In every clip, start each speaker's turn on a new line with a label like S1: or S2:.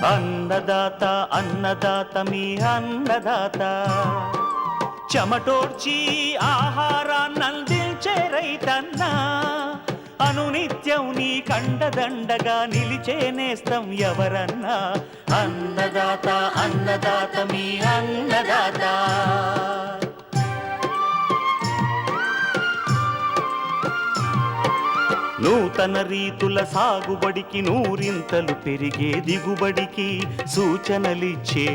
S1: అన్నదాత అన్నదాత మీ అన్నదాత, చెమటోడ్చి ఆహారాన్నందించే రైతన్నా, అనునిత్యం నీ కండదండగా నిలిచే నేస్తం ఎవరన్నా. అన్నదాత అన్నదాత మీ అన్నదాత. నూతన రీతుల సాగుబడికి, నూరింతలు పెరిగే దిగుబడికి సూచనలిచ్చే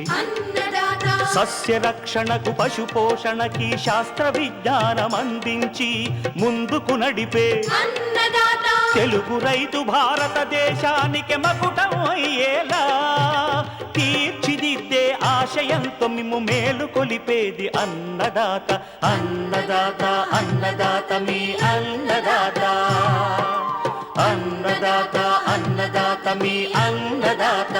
S1: సస్య రక్షణకు, పశు పోషణకి శాస్త్ర విజ్ఞానం అందించి ముందుకు నడిపే తెలుగు రైతు భారతదేశానికి మకుటం అయ్యేలా తీర్చిదిద్దే ఆశయంతో మిమ్ము మేలు కొలిపేది అన్నదాత. అన్నదాత అన్నదాత మీ అన్నదాత. అన్నదాత అన్నదాత మీ అన్నదాత.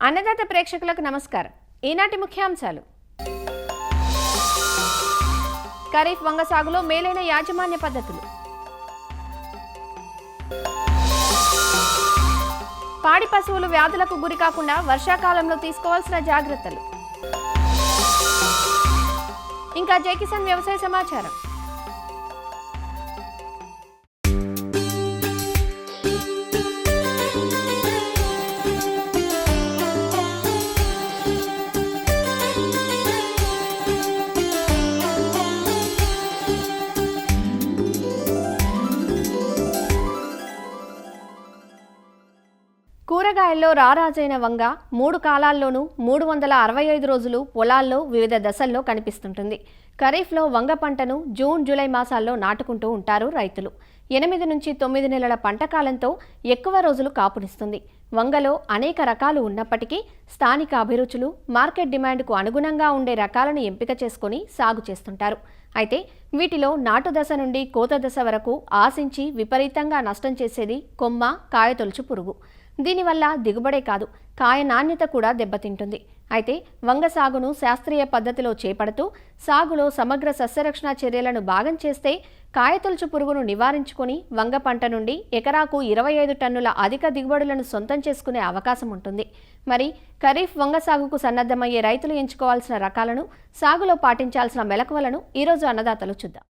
S2: అన్నదాత ప్రేక్షకులకు నమస్కారం. ఈనాటి ముఖ్యాంశాలు: ఖరీఫ్ వంగ సాగులో మేలైన యాజమాన్య పద్ధతులు, పాడి పశువులు వ్యాధులకు గురి కాకుండా వర్షాకాలంలో తీసుకోవాల్సిన జాగ్రత్తలు, ఇంకా జై కిసాన్ వ్యవసాయ సమాచారం. కూరగాయల్లో రారాజైన వంగ 3 కాలాల్లోనూ 365 రోజులు పొలాల్లో వివిధ దశల్లో కనిపిస్తుంటుంది. ఖరీఫ్లో వంగ పంటను జూన్ జూలై మాసాల్లో నాటుకుంటూ ఉంటారు రైతులు. 8 నుంచి 9 నెలల పంట కాలంతో ఎక్కువ రోజులు కాపునిస్తుంది. వంగలో అనేక రకాలు ఉన్నప్పటికీ స్థానిక అభిరుచులు, మార్కెట్ డిమాండ్కు అనుగుణంగా ఉండే రకాలను ఎంపిక చేసుకుని సాగు చేస్తుంటారు. అయితే వీటిలో నాటు దశ నుండి కోత దశ వరకు ఆశించి విపరీతంగా నష్టం చేసేది కొమ్మ, కాయతొలుచు పురుగు. దీనివల్ల దిగుబడే కాదు, కాయ నాణ్యత కూడా దెబ్బతింటుంది. అయితే వంగ సాగును శాస్త్రీయ పద్ధతిలో చేపడుతూ సాగులో సమగ్ర సస్యరక్షణ చర్యలను భాగం చేస్తే కాయతొలుచు పురుగును నివారించుకొని వంగ పంట నుండి ఎకరాకు 25 టన్నుల అధిక దిగుబడులను సొంతం చేసుకునే అవకాశం ఉంటుంది. మరి ఖరీఫ్ వంగ సాగుకు సన్నద్ధమయ్యే రైతులు ఎంచుకోవాల్సిన రకాలను, సాగులో పాటించాల్సిన మెలకువలను ఈరోజు అన్నదాతలు చూద్దాం.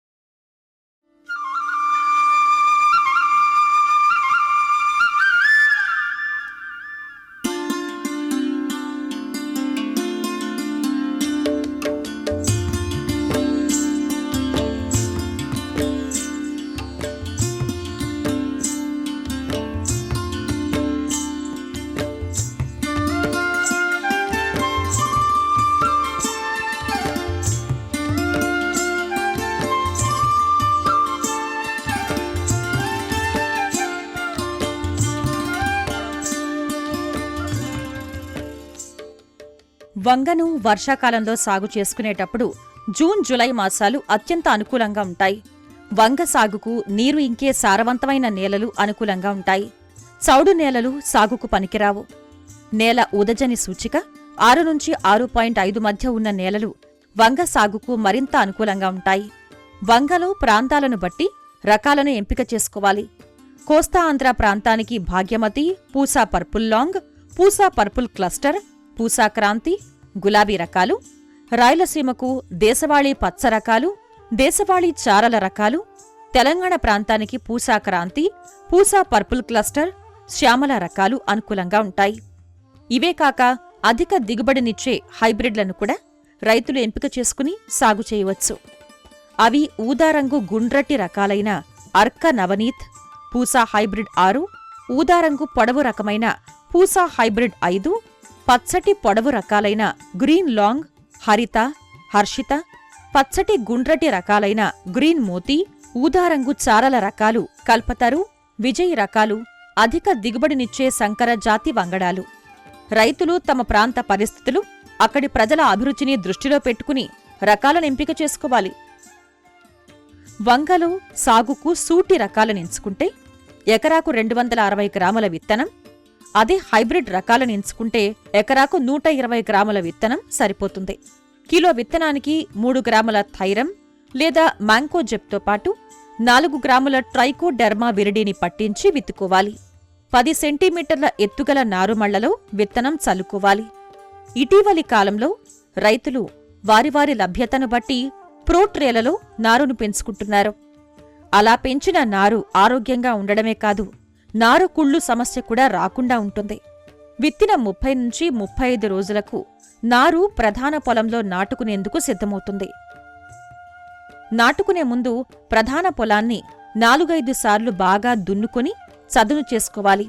S3: వంగను వర్షాకాలంలో సాగు చేసుకునేటప్పుడు జూన్ జూలై మాసాలు అత్యంత అనుకూలంగా ఉంటాయి. వంగ సాగుకు నీరు ఇంకే సారవంతమైన నేలలు అనుకూలంగా ఉంటాయి. చౌడు నేలలు సాగుకు పనికిరావు. నేల ఉదజని సూచిక 6 నుంచి 6.5 మధ్య ఉన్న నేలలు వంగ సాగుకు మరింత అనుకూలంగా ఉంటాయి. వంగలో ప్రాంతాలను బట్టి రకాలను ఎంపిక చేసుకోవాలి. కోస్తా ఆంధ్ర ప్రాంతానికి Bhagyamati, Pusa purple long, Pusa purple cluster, Pusa Kranti, గులాబీ రకాలు, రాయలసీమకు దేశవాళీ పచ్చ రకాలు, దేశవాళీ చారల రకాలు, తెలంగాణ ప్రాంతానికి పూసా క్రాంతి, పూసా పర్పుల్ క్లస్టర్, శ్యామల రకాలు అనుకూలంగా ఉంటాయి. ఇవే కాక అధిక దిగుబడినిచ్చే హైబ్రిడ్లను కూడా రైతులు ఎంపిక చేసుకుని సాగు చేయవచ్చు. అవి ఊదారంగు గుండ్రటి రకాలైన అర్క నవనీత్, పూసా హైబ్రిడ్ 6, ఊదారంగు పొడవు రకమైన పూసా హైబ్రిడ్ 5, పచ్చటి పొడవు రకాలైన గ్రీన్ లాంగ్, హరిత, హర్షిత, పచ్చటి గుండ్రటి రకాలైన గ్రీన్ మోతీ, ఊదారంగు చారల రకాలు కల్పతరు, విజయ్ రకాలు అధిక దిగుబడినిచ్చే సంకర జాతి వంగడాలు. రైతులు తమ ప్రాంత పరిస్థితులు, అక్కడి ప్రజల అభిరుచిని దృష్టిలో పెట్టుకుని రకాలను ఎంపిక చేసుకోవాలి. వంగలో సాగుకు సూటి రకాలను ఎంచుకుంటే ఎకరాకు 260 గ్రాముల విత్తనం, అదే హైబ్రిడ్ రకాలను ఎంచుకుంటే ఎకరాకు 120 గ్రాముల విత్తనం సరిపోతుంది. కిలో విత్తనానికి 3 గ్రాముల థైరం లేదా మ్యాంకోజెబ్తో పాటు 4 గ్రాముల ట్రైకోడెర్మా విరిడిని పట్టించి విత్తుకోవాలి. 10 సెంటీమీటర్ల ఎత్తుగల నారుమళ్లలో విత్తనం చల్లుకోవాలి. ఇటీవలి కాలంలో రైతులు వారి లభ్యతను బట్టి ప్రోట్రేలలో నారును పెంచుకుంటున్నారు. అలా పెంచిన నారు ఆరోగ్యంగా ఉండడమే కాదు, నారు కుళ్ళు సమస్య కూడా రాకుండా ఉంటుంది. విత్తిన 30 నుంచి 35 రోజులకు నారు ప్రధాన పొలంలో నాటుకునేందుకు సిద్ధమవుతుంది. నాటుకునే ముందు ప్రధాన పొలాన్ని 4-5 సార్లు బాగా దున్నుకొని చదును చేసుకోవాలి.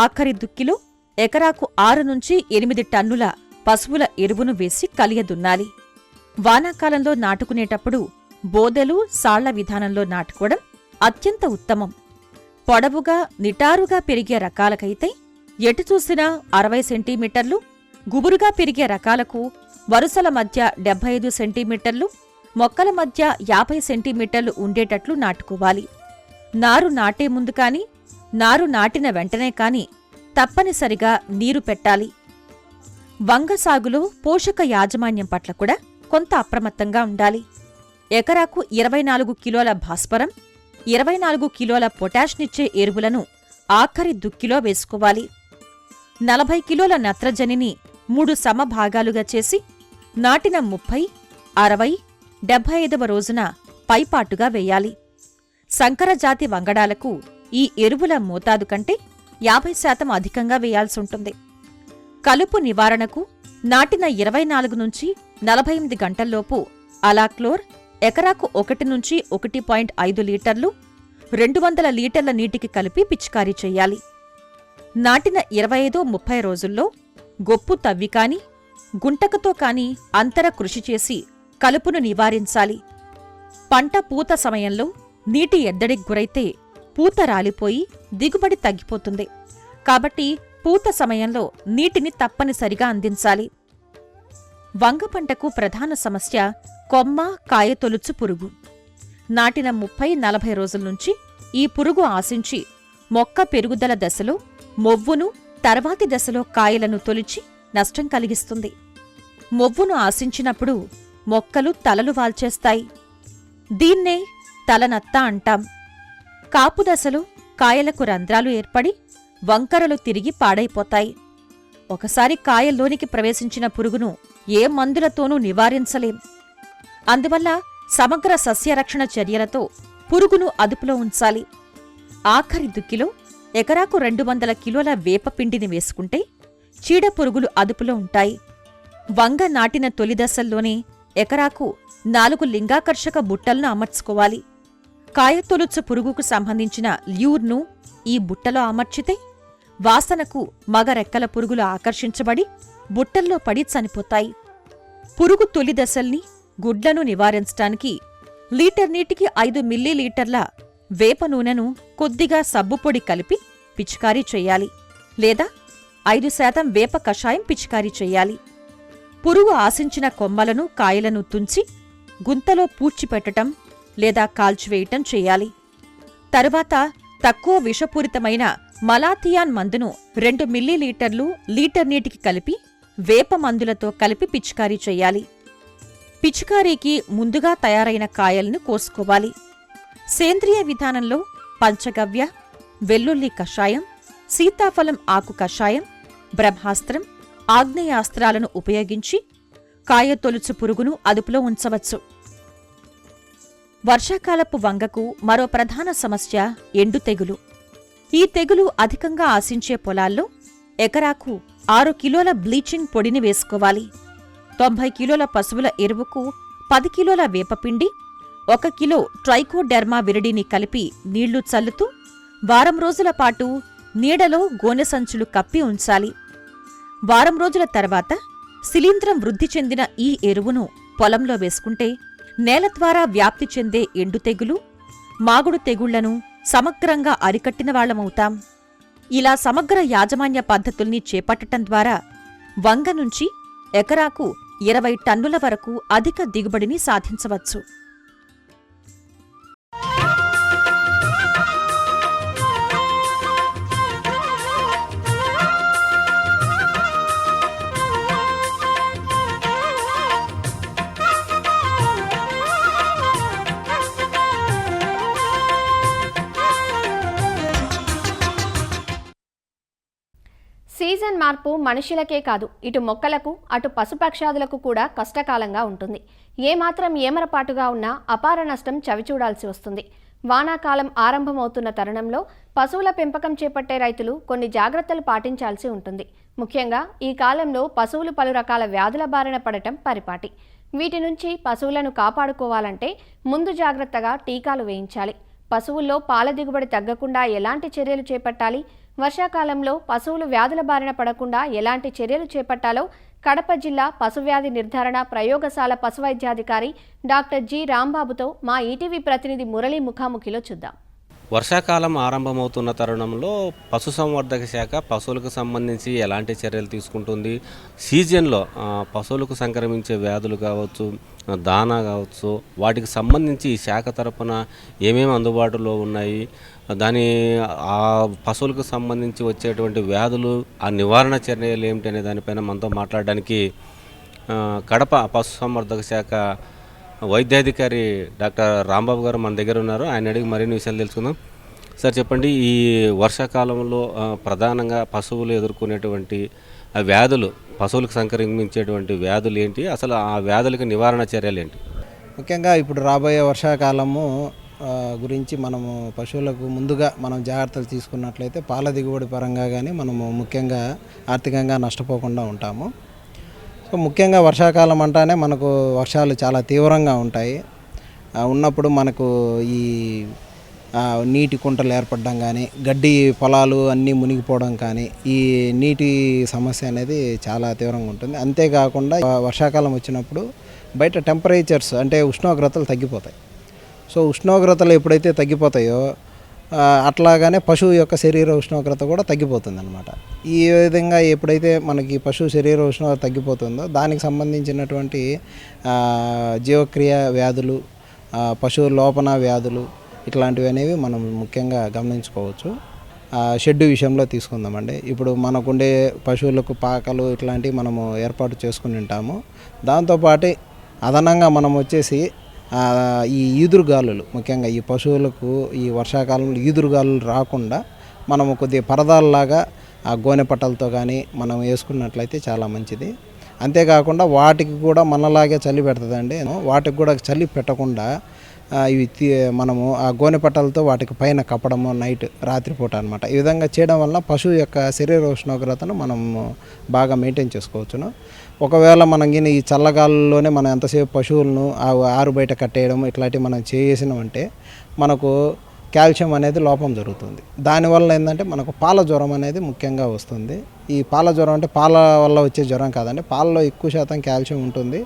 S3: ఆఖరి దుక్కిలో ఎకరాకు 6 నుంచి 8 టన్నుల పశువుల ఎరువును వేసి కలియదున్నాలి. వానాకాలంలో నాటుకునేటప్పుడు బోదెలు, సాళ్ల విధానంలో నాటుకోవడం అత్యంత ఉత్తమం. పొడవుగా, నిటారుగా పెరిగే రకాలకైతే ఎటు చూసినా 60 సెంటీమీటర్లు, గుబురుగా పెరిగే రకాలకు వరుసల మధ్య 75 సెంటీమీటర్లు, మొక్కల మధ్య 50 సెంటీమీటర్లు ఉండేటట్లు నాటుకోవాలి. నారు నాటే ముందు కాని, నారు నాటిన వెంటనే కాని తప్పనిసరిగా నీరు పెట్టాలి. వంగ సాగులో పోషక యాజమాన్యం పట్ల కూడా కొంత అప్రమత్తంగా ఉండాలి. ఎకరాకు 24 కిలోల భాస్వరం, 24 కిలోల పొటాష్నిచ్చే ఎరువులను ఆఖరి దుక్కిలో వేసుకోవాలి. 40 కిలోల నత్రజనిని 3 సమభాగాలుగా చేసి నాటిన 30, 60, 75వ రోజున పైపాటుగా వేయాలి. సంకరజాతి వంగడాలకు ఈ ఎరువుల మోతాదు కంటే 50% అధికంగా వేయాల్సుంటుంది. కలుపు నివారణకు నాటిన 24 నుంచి 48 గంటల్లోపు అలాక్లోర్ ఎకరాకు 1 నుంచి 1.5 లీటర్లు 200 లీటర్ల నీటికి కలిపి పిచికారీ చెయ్యాలి. నాటిన 25-30 రోజుల్లో గొప్పు తవ్వి కాని, గుంటకతో కాని అంతర కృషి చేసి కలుపును నివారించాలి. పంట పూత సమయంలో నీటి ఎద్దడికి గురైతే పూత రాలిపోయి దిగుబడి తగ్గిపోతుంది. కాబట్టి పూత సమయంలో నీటిని తప్పనిసరిగా అందించాలి. వంగ పంటకు ప్రధాన సమస్య కొమ్మ, కాయతొలుచు పురుగు. నాటిన 30-40 రోజుల నుంచి ఈ పురుగు ఆశించి మొక్క పెరుగుదల దశలో మొవ్వును, తర్వాతి దశలో కాయలను తొలిచి నష్టం కలిగిస్తుంది. మొవ్వును ఆశించినప్పుడు మొక్కలు తలలు వాల్చేస్తాయి. దీన్నే తలనత్త అంటాం. కాపు దశలో కాయలకు రంధ్రాలు ఏర్పడి వంకరలు తిరిగి పాడైపోతాయి. ఒకసారి కాయల్లోనికి ప్రవేశించిన పురుగును ఏ మందులతోనూ నివారించలేం. అందువల్ల సమగ్ర సస్యరక్షణ చర్యలతో పురుగును అదుపులో ఉంచాలి. ఆఖరి దుక్కిలో ఎకరాకు 200 కిలోల వేపపిండిని వేసుకుంటే చీడపురుగులు అదుపులో ఉంటాయి. వంగ నాటిన తొలి దశల్లోనే ఎకరాకు 4 లింగాకర్షక బుట్టలను అమర్చుకోవాలి. కాయతొలుచు పురుగుకు సంబంధించిన ల్యూర్ను ఈ బుట్టలో అమర్చితే వాసనకు మగ రెక్కల పురుగులు ఆకర్షించబడి బుట్టల్లో పడి చనిపోతాయి. పురుగు తొలి దశల్ని, గుడ్లను నివారించటానికి లీటర్ నీటికి 5 మిల్లీలీటర్ల వేప నూనెను కొద్దిగా సబ్బుపొడి కలిపి పిచికారీ చెయ్యాలి. లేదా 5% వేప కషాయం పిచికారీ చెయ్యాలి. పురుగు ఆశించిన కొమ్మలను, కాయలను తుంచి గుంతలో పూడ్చిపెట్టటం లేదా కాల్చివేయటం చెయ్యాలి. తరువాత తక్కువ విషపూరితమైన మలాథియాన్ మందును 2 మిల్లీలీటర్లు లీటర్ నీటికి కలిపి వేప మందులతో కలిపి పిచికారీ చెయ్యాలి. పిచికారీకి ముందుగా తయారైన కాయలను కోసుకోవాలి. సేంద్రియ విధానంలో పంచగవ్య, వెల్లుల్లి కషాయం, సీతాఫలం ఆకు కషాయం, బ్రహ్మాస్త్రం, ఆగ్నేయాస్త్రాలను ఉపయోగించి కాయతొలుచు పురుగును అదుపులో ఉంచవచ్చు. వర్షాకాలపు వంగకు మరో ప్రధాన సమస్య ఎండు తెగులు. ఈ తెగులు అధికంగా ఆశించే పొలాల్లో ఎకరాకు 6 కిలోల బ్లీచింగ్ పొడిని వేసుకోవాలి. 90 కిలోల పశువుల ఎరువుకు 10 కిలోల వేపపిండి, 1 కిలో ట్రైకోడెర్మా విరిడిని కలిపి నీళ్లు చల్లుతూ వారం రోజుల పాటు నీడలో గోనె సంచులు కప్పి ఉంచాలి. వారం రోజుల తర్వాత శిలీంధ్రం వృద్ధి చెందిన ఈ ఎరువును పొలంలో వేసుకుంటే నేల ద్వారా వ్యాప్తి చెందే ఎండు తెగులు, మాగుడు తెగుళ్లను సమగ్రంగా అరికట్టిన వాళ్లమవుతాం. ఇలా సమగ్ర యాజమాన్య పద్ధతుల్ని చేపట్టటం ద్వారా వంగ నుంచి ఎకరాకు 20 టన్నుల వరకు అధిక దిగుబడిని సాధించవచ్చు.
S2: సీజన్ మార్పు మనుషులకే కాదు, ఇటు మొక్కలకు అటు పశుపక్షాదులకు కూడా కష్టకాలంగా ఉంటుంది. ఏమాత్రం ఏమరపాటుగా ఉన్నా అపార నష్టం చవిచూడాల్సి వస్తుంది. వానాకాలం ఆరంభమవుతున్న తరుణంలో పశువుల పెంపకం చేపట్టే రైతులు కొన్ని జాగ్రత్తలు పాటించాల్సి ఉంటుంది. ముఖ్యంగా ఈ కాలంలో పశువులు పలు రకాల వ్యాధుల బారిన పడటం పరిపాటి. వీటి నుంచి పశువులను కాపాడుకోవాలంటే ముందు జాగ్రత్తగా టీకాలు వేయించాలి. పశువుల్లో పాల దిగుబడి తగ్గకుండా ఎలాంటి చర్యలు చేపట్టాలి, వర్షాకాలంలో పశువులు వ్యాధుల బారిన పడకుండా ఎలాంటి చర్యలు చేపట్టాలో కడప జిల్లా పశువ్యాధి నిర్ధారణ ప్రయోగశాల పశువైద్యాధికారి డాక్టర్ జి రాంబాబుతో మా ఈటీవీ ప్రతినిధి మురళి ముఖాముఖిలో చూద్దాం.
S4: వర్షాకాలం ఆరంభమవుతున్న తరుణంలో పశుసంవర్ధక శాఖ పశువులకు సంబంధించి ఎలాంటి చర్యలు తీసుకుంటుంది, సీజన్లో పశువులకు సంక్రమించే వ్యాధులు కావచ్చు, దానా కావచ్చు, వాటికి సంబంధించి ఈ శాఖ తరపున ఏమేమి అందుబాటులో ఉన్నాయి, ఆ పశువులకు సంబంధించి వచ్చేటువంటి వ్యాధులు, ఆ నివారణ చర్యలు ఏమిటి అనే దానిపైన మనతో మాట్లాడడానికి కడప పశుసంవర్ధక శాఖ వైద్యాధికారి డాక్టర్ రాంబాబు గారు మన దగ్గర ఉన్నారు. ఆయన అడిగి మరిన్ని విషయాలు తెలుసుకుందాం. సార్ చెప్పండి, ఈ వర్షాకాలంలో ప్రధానంగా పశువులు ఎదుర్కొనేటువంటి వ్యాధులు, పశువులకు సంక్రమించేటువంటి వ్యాధులు ఏంటి, అసలు ఆ వ్యాధులకు నివారణ చర్యలు ఏంటి?
S5: ముఖ్యంగా ఇప్పుడు రాబోయే వర్షాకాలము గురించి మనము పశువులకు ముందుగా మనం జాగ్రత్తలు తీసుకున్నట్లయితే పాల దిగుబడి పరంగా కానీ మనము ముఖ్యంగా ఆర్థికంగా నష్టపోకుండా ఉంటాము. సో ముఖ్యంగా వర్షాకాలం అంటానే మనకు వర్షాలు చాలా తీవ్రంగా ఉంటాయి. ఉన్నప్పుడు మనకు ఈ నీటి కుంటలు ఏర్పడడం కానీ, గడ్డి పొలాలు అన్నీ మునిగిపోవడం కానీ, ఈ నీటి సమస్య అనేది చాలా తీవ్రంగా ఉంటుంది. అంతేకాకుండా వర్షాకాలం వచ్చినప్పుడు బయట టెంపరేచర్స్ అంటే ఉష్ణోగ్రతలు తగ్గిపోతాయి. సో ఉష్ణోగ్రతలు ఎప్పుడైతే తగ్గిపోతాయో అట్లాగానే పశువు యొక్క శరీర ఉష్ణోగ్రత కూడా తగ్గిపోతుంది అన్నమాట. ఈ విధంగా ఎప్పుడైతే మనకి పశువు శరీర ఉష్ణోగ్రత తగ్గిపోతుందో దానికి సంబంధించినటువంటి జీవక్రియ వ్యాధులు, పశువు లోపన వ్యాధులు ఇట్లాంటివి అనేవి మనం ముఖ్యంగా గమనించుకోవచ్చు. షెడ్డు విషయంలో తీసుకుందామండి. ఇప్పుడు మనకుండే పశువులకు పాకలు ఇట్లాంటివి మనము ఏర్పాటు చేసుకుని ఉంటాము. దాంతోపాటు అదనంగా మనం వచ్చేసి ఈ ఈదురుగాలులు, ముఖ్యంగా ఈ పశువులకు ఈ వర్షాకాలంలో ఈదురుగాలులు రాకుండా మనము కొద్దిగా పరదాలలాగా ఆ గోనె పట్టలతో కానీ మనం వేసుకున్నట్లయితే చాలా మంచిది. అంతేకాకుండా వాటికి కూడా మనలాగే చలి పెడుతుందండి. వాటికి కూడా చలి పెట్టకుండా ఇవి మనము ఆ గోనె పట్టలతో వాటికి పైన కప్పడము నైట్ రాత్రిపూట అనమాట. ఈ విధంగా చేయడం వల్ల పశువు యొక్క శరీర ఉష్ణోగ్రతను మనం బాగా మెయింటైన్ చేసుకోవచ్చును. ఒకవేళ మనం ఈ చల్లగాలుల్లోనే మనం ఎంతసేపు పశువులను ఆరు బయట కట్టేయడం ఇట్లాంటివి మనం చేసినామంటే మనకు కాల్షియం అనేది లోపం జరుగుతుంది. దానివల్ల ఏంటంటే మనకు పాల జ్వరం అనేది ముఖ్యంగా వస్తుంది. ఈ పాల జ్వరం అంటే పాల వల్ల వచ్చే జ్వరం కాదండి, పాలలో ఎక్కువ శాతం కాల్షియం ఉంటుంది.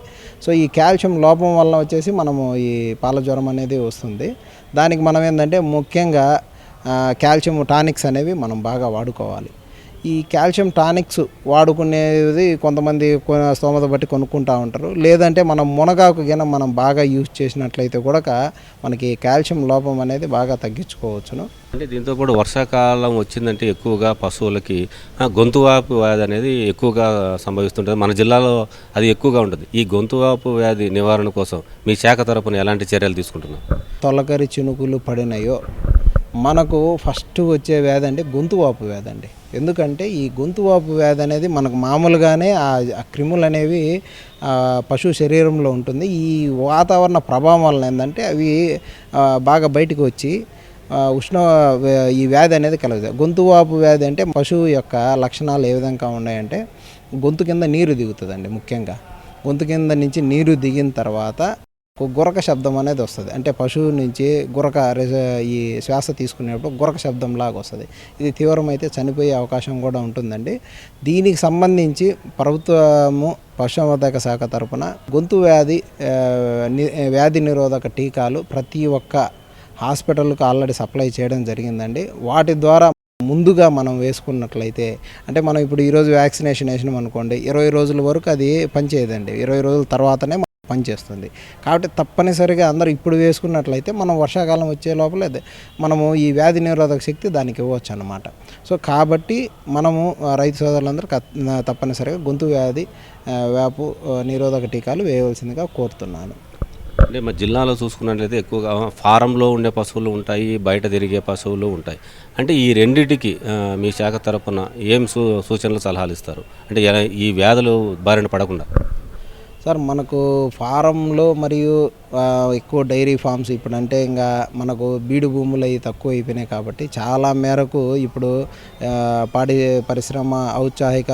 S5: సో ఈ కాల్షియం లోపం వల్ల వచ్చేసి మనము ఈ పాల జ్వరం అనేది వస్తుంది. దానికి మనం ఏంటంటే ముఖ్యంగా కాల్షియం టానిక్స్ అనేవి మనం బాగా వాడుకోవాలి. ఈ కాల్షియం టానిక్స్ వాడుకునేది కొంతమంది స్తోమత బట్టి కొనుక్కుంటూ ఉంటారు. లేదంటే మనం మునగాకు గిన మనం బాగా యూజ్ చేసినట్లయితే కూడా మనకి కాల్షియం లోపం అనేది బాగా తగ్గించుకోవచ్చును.
S4: అంటే దీంతో కూడా వర్షాకాలం వచ్చిందంటే ఎక్కువగా పశువులకి గొంతువాపు వ్యాధి అనేది ఎక్కువగా సంభవిస్తుంటుంది. మన జిల్లాలో అది ఎక్కువగా ఉంటుంది. ఈ గొంతువాపు వ్యాధి నివారణ కోసం మీ శాఖ తరపున ఎలాంటి చర్యలు తీసుకుంటున్నారు?
S5: తొలకరి చినుకులు పడినాయో మనకు ఫస్ట్ వచ్చే వ్యాధి అంటే గొంతువాపు వ్యాధి అండి. ఎందుకంటే ఈ గొంతువాపు వ్యాధి అనేది మనకు మామూలుగానే ఆ క్రిములు అనేవి పశువు శరీరంలో ఉంటుంది. ఈ వాతావరణ ప్రభావం వల్ల ఏంటంటే అవి బాగా బయటకు వచ్చి ఈ వ్యాధి అనేది కలుగుతుంది. గొంతువాపు వ్యాధి అంటే పశువు యొక్క లక్షణాలు ఏ విధంగా ఉన్నాయంటే గొంతు కింద నీరు దిగుతుందండి. ముఖ్యంగా గొంతు కింద నుంచి నీరు దిగిన తర్వాత గురక శబ్దం అనేది వస్తుంది. అంటే పశువు నుంచి ఈ శ్వాస తీసుకునేటప్పుడు గురక శబ్దం లాగా వస్తుంది. ఇది తీవ్రమైతే చనిపోయే అవకాశం కూడా ఉంటుందండి. దీనికి సంబంధించి ప్రభుత్వము పశుసంవర్ధక శాఖ తరపున గొంతు వ్యాధి నిరోధక టీకాలు ప్రతి ఒక్క హాస్పిటల్కు ఆల్రెడీ సప్లై చేయడం జరిగిందండి. వాటి ద్వారా ముందుగా మనం వేసుకున్నట్లయితే అంటే మనం ఇప్పుడు ఈరోజు వ్యాక్సినేషన్ వేసినాం అనుకోండి, 20 రోజుల వరకు అది పనిచేయదండి. 20 రోజుల తర్వాతనే పనిచేస్తుంది. కాబట్టి తప్పనిసరిగా అందరూ ఇప్పుడు వేసుకున్నట్లయితే మనం వర్షాకాలం వచ్చే లోపల మనము ఈ వ్యాధి నిరోధక శక్తి దానికి ఇవ్వచ్చు అన్నమాట. సో కాబట్టి మనము రైతు సోదరులందరూ తప్పనిసరిగా గొంతు వ్యాధి నిరోధక టీకాలు వేయవలసిందిగా కోరుతున్నాను.
S4: అంటే మా జిల్లాలో చూసుకున్నట్లయితే ఎక్కువగా ఫారంలో ఉండే పశువులు ఉంటాయి, బయట తిరిగే పశువులు ఉంటాయి. అంటే ఈ రెండిటికి మీ శాఖ తరపున ఏం సూచనలు సలహాలు ఇస్తారు, అంటే ఈ వ్యాధులు బారిన పడకుండా?
S5: సార్ మనకు ఫారంలో మరియు ఎక్కువ డైరీ ఫార్మ్స్ ఇప్పుడు అంటే ఇంకా మనకు బీడు భూములు అవి తక్కువ అయిపోయినాయి కాబట్టి చాలా మేరకు ఇప్పుడు పాడి పరిశ్రమ ఔత్సాహిక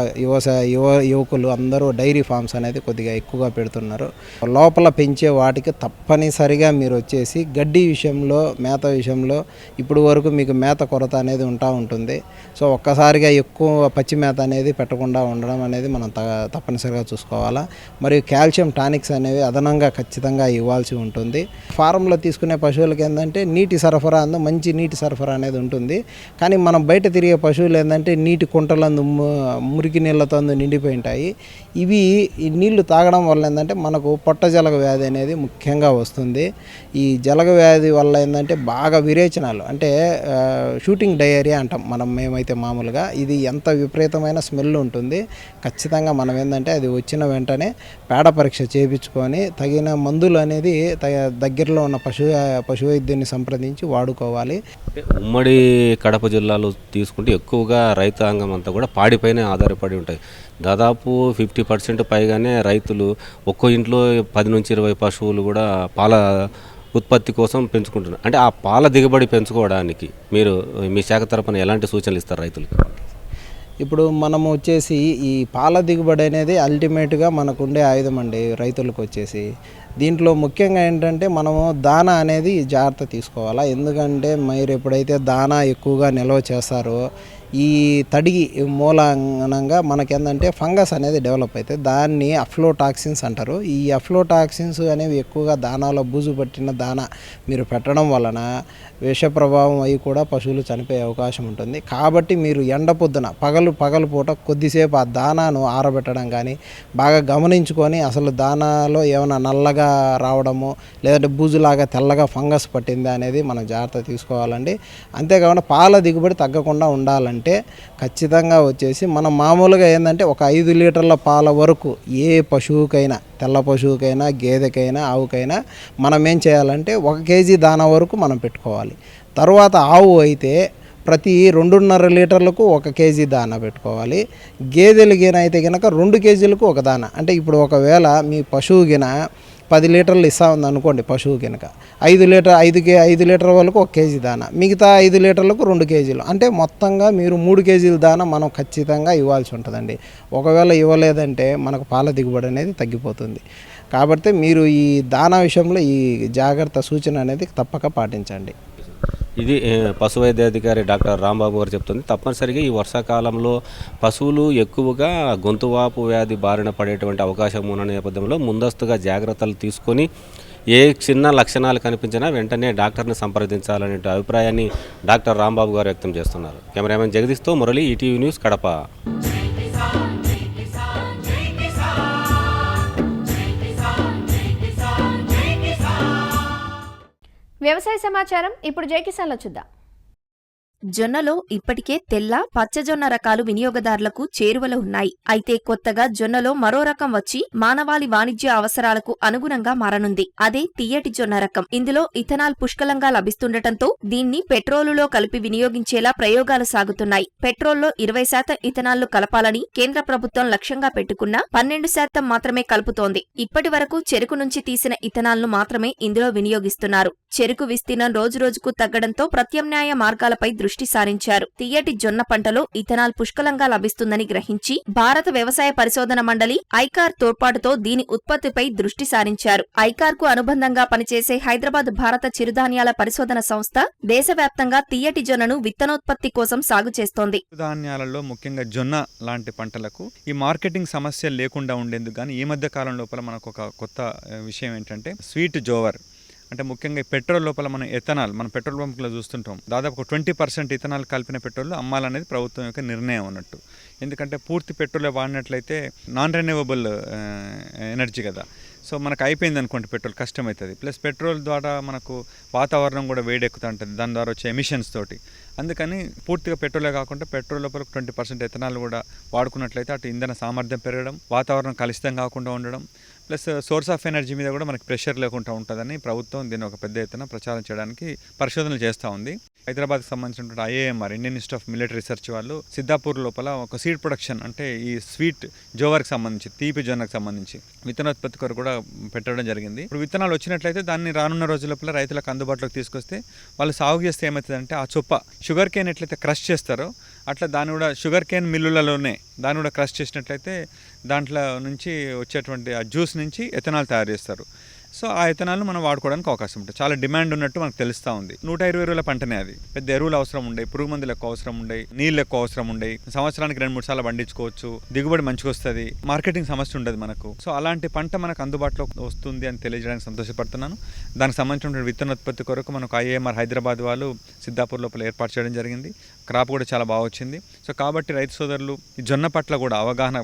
S5: యువకులు అందరూ డైరీ ఫార్మ్స్ అనేది కొద్దిగా ఎక్కువగా పెడుతున్నారు. లోపల పెంచే వాటికి తప్పనిసరిగా మీరు వచ్చేసి గడ్డి విషయంలో, మేత విషయంలో ఇప్పుడు వరకు మీకు మేత కొరత అనేది ఉంటుంది. సో ఒక్కసారిగా ఎక్కువ పచ్చి మేత అనేది పెట్టకుండా ఉండడం అనేది మనం తప్పనిసరిగా చూసుకోవాలా. మరియు కాల్షియం టానిక్స్ అనేవి అదనంగా ఖచ్చితంగా ఇవ్వాల్సి ఉంటుంది. ఫారంలో తీసుకునే పశువులకి ఏంటంటే నీటి సరఫరా మంచి నీటి సరఫరా అనేది ఉంటుంది. కానీ మనం బయట తిరిగే పశువులు ఏంటంటే నీటి కుంటలందు మురికి నీళ్ళతో నిండిపోయి ఉంటాయి. ఇవి ఈ నీళ్లు తాగడం వల్ల ఏంటంటే మనకు పొట్ట జలగ వ్యాధి అనేది ముఖ్యంగా వస్తుంది. ఈ జలగ వ్యాధి వల్ల ఏంటంటే బాగా విరేచనాలు, అంటే షూటింగ్ డయేరియా అంటాం మేమైతే మామూలుగా. ఇది ఎంత విపరీతమైన స్మెల్ ఉంటుంది. ఖచ్చితంగా మనం ఏంటంటే అది వచ్చిన వెంటనే పేడ పరీక్ష చేయించుకొని తగిన మందులు అనేది దగ్గరలో ఉన్న పశు వైద్యుని సంప్రదించి వాడుకోవాలి.
S4: ఉమ్మడి కడప జిల్లాలో తీసుకుంటే ఎక్కువగా రైతాంగం అంతా కూడా పాడిపైనే ఆధారపడి ఉంటాయి. దాదాపు 50% పైగానే రైతులు ఒక్కో ఇంట్లో 10 నుంచి 20 పశువులు కూడా పాల ఉత్పత్తి కోసం పెంచుకుంటున్నారు. అంటే ఆ పాల దిగుబడి పెంచుకోవడానికి మీరు మీ శాఖ తరపున ఎలాంటి సూచనలు ఇస్తారు రైతులకు?
S5: ఇప్పుడు మనము వచ్చేసి ఈ పాల దిగుబడి అనేది అల్టిమేట్గా మనకు ఉండే ఆయుధం అండి రైతులకు వచ్చేసి. దీంట్లో ముఖ్యంగా ఏంటంటే మనము దానా అనేది జాగ్రత్త తీసుకోవాలా. ఎందుకంటే మీరు ఎప్పుడైతే దానా ఎక్కువగా నిల్వ చేస్తారో ఈ తడిగి మూలంగా మనకేంటంటే ఫంగస్ అనేది డెవలప్ అవుతుంది. దాన్ని అఫ్లోటాక్సిన్స్ అంటారు. ఈ అఫ్లోటాక్సిన్స్ అనేవి ఎక్కువగా దానాలో బూజు పట్టిన దానా మీరు పెట్టడం వలన విష ప్రభావం అవి కూడా పశువులు చనిపోయే అవకాశం ఉంటుంది. కాబట్టి మీరు ఎండ పొద్దున పగలు పూట కొద్దిసేపు ఆ దానాను ఆరబెట్టడం కానీ బాగా గమనించుకొని అసలు దానాలో ఏమైనా నల్లగా రావడము లేదంటే బూజులాగా తెల్లగా ఫంగస్ పట్టిందా అనేది మనం జాగ్రత్త తీసుకోవాలండి. అంతేకాకుండా పాల దిగుబడి తగ్గకుండా ఉండాలంటే ఖచ్చితంగా వచ్చేసి మనం మామూలుగా ఏంటంటే ఒక 5 లీటర్ల పాల వరకు ఏ పశువుకైనా, తెల్ల పశువుకైనా, గేదెకైనా, ఆవుకైనా మనం ఏం చేయాలంటే 1 కేజీ దానా వరకు మనం పెట్టుకోవాలి. తర్వాత ఆవు అయితే ప్రతి 2.5 లీటర్లకు 1 కేజీ దానా పెట్టుకోవాలి. గేదెలు గిన అయితే కనుక 2 కేజీలకు ఒక దానా. అంటే ఇప్పుడు ఒకవేళ మీ పశువు గిన 10 లీటర్లు ఇస్తా ఉంది అనుకోండి, పశువు కనుక 5 లీటర్ వరకు 1 కేజీ దానా, మిగతా 5 లీటర్లకు 2 కేజీలు, అంటే మొత్తంగా మీరు 3 కేజీల దానా మనం ఖచ్చితంగా ఇవ్వాల్సి ఉంటుందండి. ఒకవేళ ఇవ్వలేదంటే మనకు పాల దిగుబడి అనేది తగ్గిపోతుంది. కాబట్టి మీరు ఈ దానా విషయంలో ఈ జాగ్రత్త సూచన అనేది తప్పక పాటించండి.
S4: ఇది పశు వైద్యాధికారి డాక్టర్ రాంబాబు గారు చెప్తుంది. తప్పనిసరిగా ఈ వర్షాకాలంలో పశువులు ఎక్కువగా గొంతువాపు వ్యాధి బారిన పడేటువంటి అవకాశం ఉన్న నేపథ్యంలో ముందస్తుగా జాగ్రత్తలు తీసుకొని ఏ చిన్న లక్షణాలు కనిపించినా వెంటనే డాక్టర్ని సంప్రదించాలనే అభిప్రాయాన్ని డాక్టర్ రాంబాబు గారు వ్యక్తం చేస్తున్నారు. కెమెరామెన్ జగదీష్తో మురళి, ఈటీవీ న్యూస్, కడప.
S2: వ్యవసాయ సమాచారం ఇప్పుడు జై కిసాన్లో చూద్దాం.
S6: జొన్నలో ఇప్పటికే తెల్ల, పచ్చజొన్న రకాలు వినియోగదారులకు చేరువలో ఉన్నాయి. అయితే కొత్తగా జొన్నలో మరో రకం వచ్చి మానవాళి వాణిజ్య అవసరాలకు అనుగుణంగా మారనుంది. అదే తియ్యటి జొన్న రకం. ఇందులో ఇథనాల్ పుష్కలంగా లభిస్తుండటంతో దీన్ని పెట్రోలులో కలిపి వినియోగించేలా ప్రయోగాలు సాగుతున్నాయి. పెట్రోల్లో 20% ఇథనాల్ను కలపాలని కేంద్ర ప్రభుత్వం లక్ష్యంగా పెట్టుకున్నా 12% మాత్రమే కలుపుతోంది. ఇప్పటి వరకు చెరుకు నుంచి తీసిన ఇథనాల్ను మాత్రమే ఇందులో వినియోగిస్తున్నారు. చెరుకు విస్తీర్ణం రోజురోజుకు తగ్గడంతో ప్రత్యామ్నాయ మార్గాలపై దృష్టి సారించారు. తియ్యటి జొన్న పంటలో ఇథనాల్ పుష్కలంగా లభిస్తుందని గ్రహించి భారత వ్యవసాయ పరిశోధన మండలి ఐకార్ తోడ్పాటుతో దీని ఉత్పత్తిపై దృష్టి సారించారు. ఐకార్ కు అనుబంధంగా పనిచేసే హైదరాబాద్ భారత చిరుధాన్యాల పరిశోధన సంస్థ దేశవ్యాప్తంగా తియ్యటి జొన్నను విత్తనోత్పత్తి కోసం సాగు చేస్తోంది.
S7: చిరుధాన్యాలలో ముఖ్యంగా జొన్న లాంటి పంటలకు ఈ మార్కెటింగ్ సమస్యలు లేకుండా ఉండేందుకు కానీ ఈ మధ్య కాలం లోపల మనకు ఒక కొత్త విషయం ఏంటంటే స్వీట్ జోవర్, అంటే ముఖ్యంగా పెట్రోల్ లోపల మనం ఎథనాల్, మనం పెట్రోల్ పంపులో చూస్తుంటాం, దాదాపు ఒక 20% ఇథనాల్ కలిపిన పెట్రోల్ అమ్మాలనేది ప్రభుత్వం యొక్క నిర్ణయం అన్నట్టు. ఎందుకంటే పూర్తి పెట్రోల్ వాడినట్లయితే నాన్ రెన్యూవబుల్ ఎనర్జీ కదా, సో మనకు అయిపోయింది అనుకోండి పెట్రోల్, కష్టమవుతుంది. ప్లస్ పెట్రోల్ ద్వారా మనకు వాతావరణం కూడా వేడెక్కుతూ ఉంటుంది, దాని ద్వారా వచ్చే ఎమిషన్స్ తోటి. అందుకని పూర్తిగా పెట్రోలే కాకుండా పెట్రోల్ లోపల 20% ఎథనాల్ కూడా వాడుకున్నట్లయితే అటు ఇంధన సామర్థ్యం పెరగడం, వాతావరణం కలుషితం కాకుండా ఉండడం, ప్లస్ సోర్స్ ఆఫ్ ఎనర్జీ మీద కూడా మనకి ప్రెషర్ లేకుండా ఉంటుందని ప్రభుత్వం దీన్ని ఒక పెద్ద ఎత్తున ప్రచారం చేయడానికి పరిశోధనలు చేస్తూ ఉంది. హైదరాబాద్కి సంబంధించినటువంటి IIMR Indian institute of military research వాళ్ళు సిద్ధాపూర్ లోపల ఒక సీడ్ ప్రొడక్షన్ అంటే ఈ స్వీట్ జోవర్కి సంబంధించి తీపి జొన్నకు సంబంధించి విత్తనోత్పత్తి కొరకు కూడా పెట్టడం జరిగింది. ఇప్పుడు విత్తనాలు వచ్చినట్లయితే దాన్ని రానున్న రోజుల లోపల రైతులకు అందుబాటులోకి తీసుకొస్తే వాళ్ళు సాగు చేస్తే ఏమవుతుందంటే ఆ చొప్ప షుగర్ కేన్ ఎట్లయితే క్రష్ చేస్తారో అట్లా దాన్ని కూడా షుగర్ కేన్ మిల్లులలోనే దాన్ని కూడా క్రష్ చేసినట్లయితే దాంట్లో నుంచి వచ్చేటువంటి ఆ జ్యూస్ నుంచి ఎథనాల్ తయారు చేస్తారు. సో ఆ ఎథనాల్ను మనం వాడుకోవడానికి అవకాశం ఉంటుంది. చాలా డిమాండ్ ఉన్నట్టు మనకు తెలుస్తూ ఉంది. 120 రోజుల పంటనే అది. పెద్ద ఎరువులు అవసరం ఉండే, పురుగు మందులు ఎక్కువ అవసరం ఉండే, నీళ్ళు ఎక్కువ అవసరం ఉండే, సంవత్సరానికి 2-3 సార్లు పండించుకోవచ్చు, దిగుబడి మంచిగా వస్తుంది, మార్కెటింగ్ సమస్య ఉండదు మనకు. సో అలాంటి పంట మనకు అందుబాటులో వస్తుంది అని తెలియజేయడానికి సంతోషపడుతున్నాను. దానికి సంబంధించిన విత్తనోత్పత్తి కొరకు మనకు IIMR హైదరాబాద్ వాళ్ళు సిద్ధాపూర్ లోపల ఏర్పాటు చేయడం జరిగింది. క్రాప్ కూడా చాలా బాగా వచ్చింది. సో కాబట్టి రైతు సోదరులు ఈ జొన్న పట్ల కూడా అవగాహన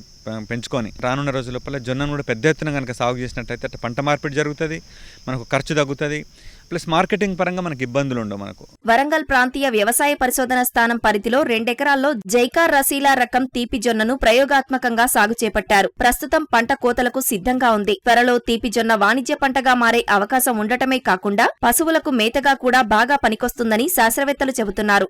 S7: పెంచుకొని రానున్న రోజుల లోపల జొన్నను కూడా పెద్ద ఎత్తున కనుక సాగు చేసినట్టయితే పంట మార్పిడి జరుగుతుంది, మనకు ఖర్చు తగ్గుతుంది, ప్లస్ మార్కెటింగ్ పరంగా మనకు ఇబ్బందులు ఉండవు. మనకు
S6: వరంగల్ ప్రాంతీయ వ్యవసాయ పరిశోధన స్థానం పరిధిలో 2 ఎకరాల్లో జైకార్ రసీలా రకం తీపి జొన్నను ప్రయోగాత్మకంగా సాగు చేపట్టారు. ప్రస్తుతం పంట కోతలకు సిద్ధంగా ఉంది. త్వరలో తీపి జొన్న వాణిజ్య పంటగా మారే అవకాశం ఉండటమే కాకుండా పశువులకు మేతగా కూడా బాగా పనికొస్తుందని శాస్త్రవేత్తలు చెబుతున్నారు.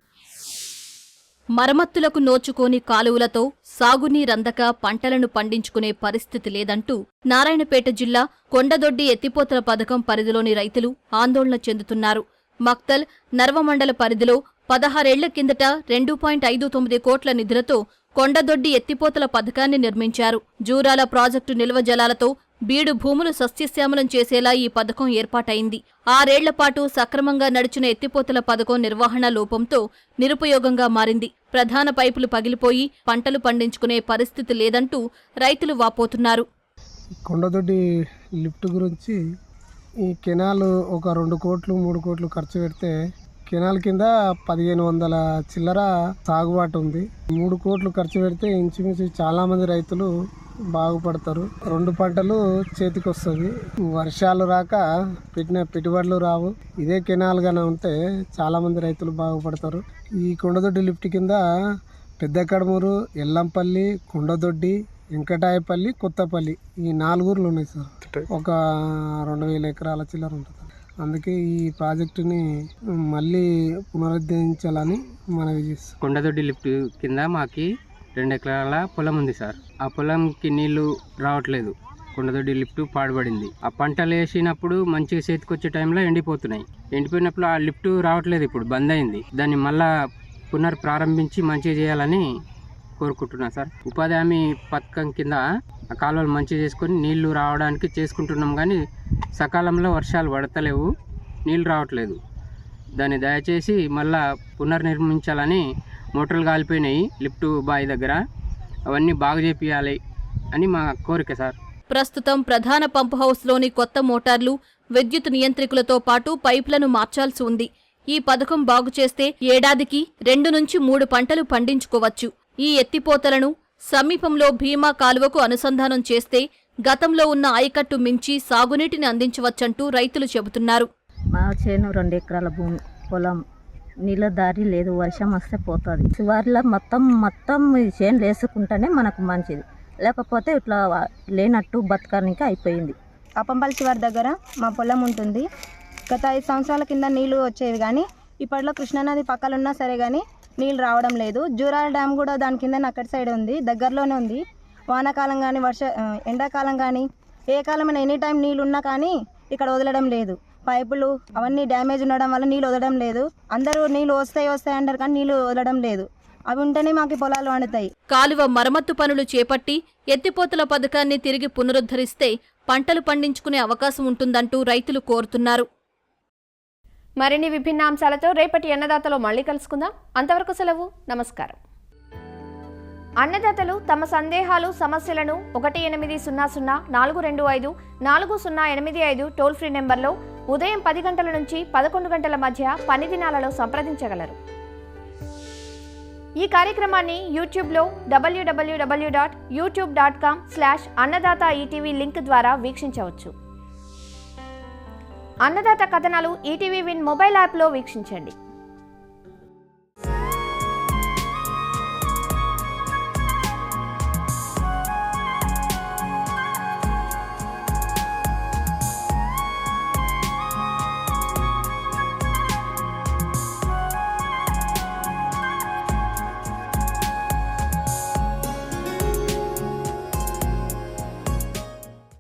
S8: మరమత్తులకు నోచుకోని కాలువలతో సాగునీరందక పంటలను పండించుకునే పరిస్థితి లేదంటూ నారాయణపేట జిల్లా కొండదొడ్డి ఎత్తిపోతల పథకం పరిధిలోని రైతులు ఆందోళన చెందుతున్నారు. మక్తల్, నర్వమండల పరిధిలో 16 ఏళ్ల కిందట 2.59 కోట్ల నిధులతో కొండదొడ్డి ఎత్తిపోతల పథకాన్ని నిర్మించారు. జూరాల ప్రాజెక్టు నిల్వ జలాలతో బీడు భూములు సస్యశ్యామలం చేసేలా ఈ పథకం ఏర్పాటైంది. 6 ఏళ్ల పాటు సక్రమంగా నడిచిన ఎత్తిపోతల పథకం నిర్వహణ లోపంతో నిరుపయోగంగా మారింది. ప్రధాన పైపులు పగిలిపోయి పంటలు పండించుకునే పరిస్థితి లేదంటూ రైతులు వాపోతున్నారు.
S9: కొండదొడ్డి లిఫ్ట్ గురించి ఈ కెనాల్ ఒక 2 కోట్లు 3 కోట్లు ఖర్చు పెడితే కెనాల్ కింద 1500 చిల్లర సాగుబాటు ఉంది. 3 కోట్లు ఖర్చు పెడితే ఇంచుమించు చాలా మంది రైతులు బాగుపడతారు. 2 పంటలు చేతికి వస్తుంది. వర్షాలు రాక పెట్టిన పెట్టుబడులు రావు. ఇదే కెనాల్ గానే ఉంటే చాలా మంది రైతులు బాగుపడతారు. ఈ కొండదొడ్డి లిఫ్ట్ కింద పెద్ద కడమూరు, ఎల్లంపల్లి, కొండదొడ్డి, వెంకటాయపల్లి, కొత్తపల్లి ఈ 4 ఊర్లు ఉన్నాయి సార్. ఒక 2000 ఎకరాల చిల్లర ఉంటుంది. అందుకే ఈ ప్రాజెక్టుని మళ్ళీ పునరుద్ధరించాలని మనవి చేస్తాం.
S10: కొండదొడ్డి లిఫ్ట్ కింద మాకి 2 ఎకరాల పొలం ఉంది సార్. ఆ పొలంకి నీళ్లు రావట్లేదు. కొండదొడ్డి లిఫ్ట్ పాడుపడింది. ఆ పంటలు వేసినప్పుడు మంచిగా చేతికి వచ్చే టైంలో ఎండిపోతున్నాయి. ఎండిపోయినప్పుడు ఆ లిఫ్ట్ రావట్లేదు, ఇప్పుడు బంద్ అయింది. దాన్ని మళ్ళా పునర్ప్రారంభించి మంచిగా చేయాలని కోరుకుంటున్నా సార్. ఉపాధి హామీ పథకం కింద ఆ కాలువలు మంచిగా చేసుకొని నీళ్లు రావడానికి చేసుకుంటున్నాం, కానీ సకాలంలో వర్షాలు పడతలేవు, నీళ్ళు రావట్లేదు. దాన్ని దయచేసి మళ్ళా పునర్నిర్మించాలని మోటార్లు కాలిపోయినాయి లిఫ్ట్ బావి దగ్గర, అవన్నీ బాగు చేపియాలి అని మా కోరిక సార్.
S8: ప్రస్తుతం ప్రధాన పంపు హౌస్లోని కొత్త మోటార్లు, విద్యుత్ నియంత్రికులతో పాటు పైపులను మార్చాల్సి ఉంది. ఈ పథకం బాగు చేస్తే ఏడాదికి 2 నుంచి 3 పంటలు పండించుకోవచ్చు. ఈ ఎత్తిపోతలను సమీపంలో భీమా కాలువకు అనుసంధానం చేస్తే గతంలో ఉన్న ఆయకట్టు మించి సాగునీటిని అందించవచ్చంటూ రైతులు చెబుతున్నారు.
S11: మా చేను 2 ఎకరాల భూమి పొలం, నీళ్ళ దారి లేదు, వర్షం వస్తే పోతుంది. చివరిలో మొత్తం చేను వేసుకుంటేనే మనకు మంచిది, లేకపోతే ఇట్లా లేనట్టు బతకడానికి అయిపోయింది.
S12: అప్పంపల్లి చివరి దగ్గర మా పొలం ఉంటుంది. గత 5 సంవత్సరాల కింద నీళ్లు వచ్చేవి, కానీ ఇప్పట్లో కృష్ణానది పక్కలున్నా సరే కానీ నీళ్ళు రావడం లేదు. జూరాల డ్యామ్ కూడా దాని కింద అక్కడి సైడ్ ఉంది, దగ్గరలోనే ఉంది. వానాకాలం కానీ ఎండాకాలం కానీ ఏ కాలమైనా ఎనీ టైం నీళ్ళు ఉన్నా కానీ ఇక్కడ వదలడం లేదు. పైపులు అవన్నీ డ్యామేజ్ ఉండడం వల్ల నీళ్ళు వదలడం లేదు. అందరూ నీళ్ళు వస్తాయి అంటారు కానీ నీళ్ళు వదలడం లేదు. అవి ఉంటేనే మాకు పొలాలు వండుతాయి.
S8: కాలువ మరమ్మత్తు పనులు చేపట్టి ఎత్తిపోతల పథకాన్ని తిరిగి పునరుద్ధరిస్తే పంటలు పండించుకునే అవకాశం ఉంటుందంటూ రైతులు కోరుతున్నారు.
S2: మరిన్ని విభిన్న అంశాలతో రేపటి అన్నదాతలో మళ్ళీ కలుసుకుందాం. అంతవరకు సెలవు, నమస్కారం. అన్నదాతలు తమ సందేహాలు, సమస్యలను 1800-425-4085 టోల్ ఫ్రీ నెంబర్లో ఉదయం 10 గంటల నుంచి 11 గంటల మధ్య పని దినాలలో సంప్రదించగలరు. ఈ కార్యక్రమాన్ని యూట్యూబ్లో www.youtube.com/అన్నదాత-ఈటీవీ లింక్ ద్వారా వీక్షించవచ్చు. అన్నదాత కథనాలు ఈటీవీ విన్ మొబైల్ యాప్లో వీక్షించండి.